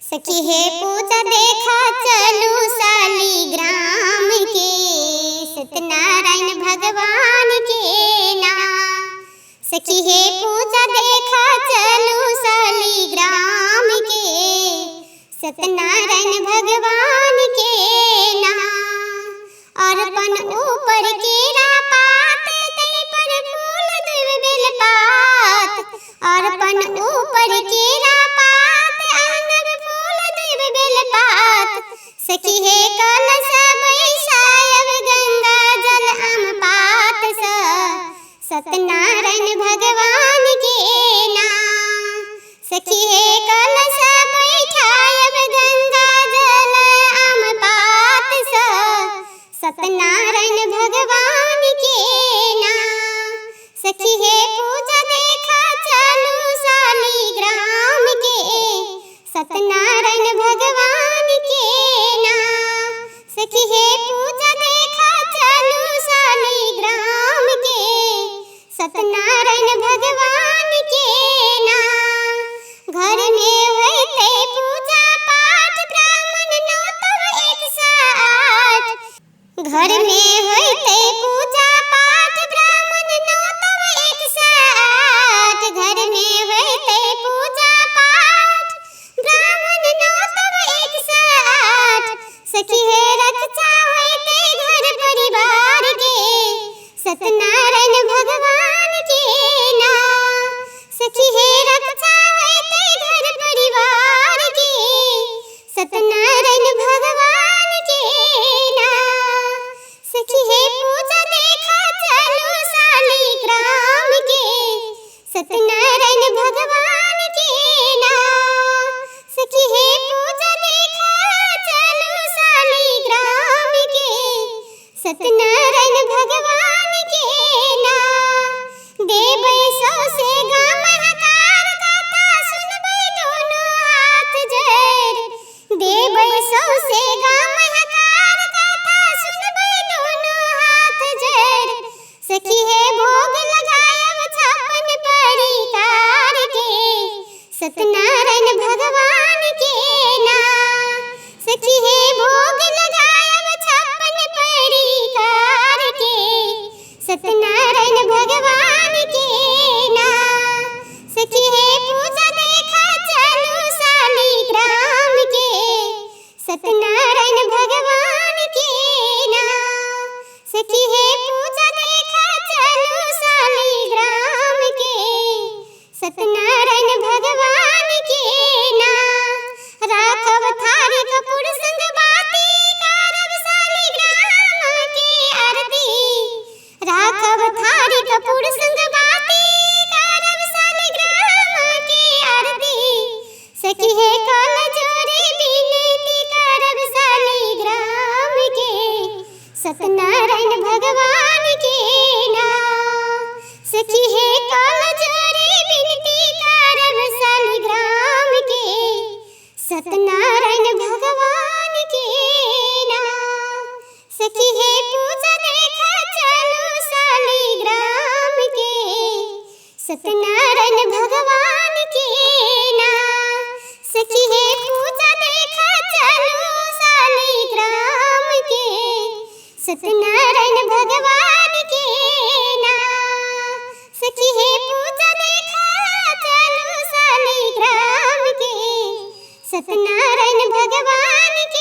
सखी है पूजा देखा चलू शालीग्राम के, सत्यनारायण भगवान के नाम। सखी है पूजा देखा चलू शालीग्राम के, सत्यनारायण भगवान के नाम। और पन ऊपर केरा पात तई पर फूल दुब बेल पात, और पन ऊपर केरा पात आंगन फूल दुब बेल पात। सखी है कलश बैसायब गंगा जल आम पात स, सत्यनारायण भगवान के नाम। सखी है कलश बैठायब गंगा जल आम पात स, सत्यनारायण भगवान के नाम। सखी है पूजा देखा चलू शालीग्राम के, सत्यनारायण भगवान के नाम। सखी है पूजा देखा चलू शालीग्राम के, सत्यनारायण भगवान के नाम। घर में होते पूजा पाठ ब्राह्मण नौ तव 108, घर में होते पूजा पाठ ब्राह्मण नौ तव 108, घर में होते पूजा पाठ ब्राह्मण नौ तव 108। सखी है रक्षा होते घर परिवार के, सत्यनारायण भगवान के नाम। सखी है रक्षा होते घर परिवार के, सत्यनारायण भगवान के नाम। सखी है पूजा देखा चलू शालीग्राम के, सत्यनारायण भगवान के नाम। सखी है पूजा देखा चलू शालीग्राम के, सत्यनारायण भगवान के नाम। देबै सौ से गाम हकार कथा सुनबै दोनों हाथ जोड़, देबै सौ से गाम हकार कथा सुनबै दोनों हाथ जोड़। सखी है भोग लगायब 56 परिकार के, सत्यनारायण भगवान के नाम। सखी है भोग लगायब 56 परिकार के, सत्यनारायण भगवान के नाम। सखी है पूजा देखा चलू शालीग्राम के, सत्यनारायण भगवान के नाम। सखी है पूजा देखा चलू शालीग्राम के, सत्यनारायण भगवान के नाम। राखब थारी कपूर संग बाती करब शालीग्राम के आरती, राखब थारी कपूर संग बाती करब शालीग्राम के आरती। सखी है कल जोड़े विनती करब शालीग्राम के, सत्यनारायण भगवान के नाम। सखी है कल जोड़े विनती करब शालीग्राम के, सत्यनारायण भगवान के नाम। सखी है पूजा देखा चलू शालीग्राम के, सत्यनारायण भगवान के नाम। सखी है पूजा देखा चलू शालीग्राम के, सत्यनारायण भगवान के नाम। सखी है पूजा देखा चलू शालीग्राम के, सत्यनारायण भगवान के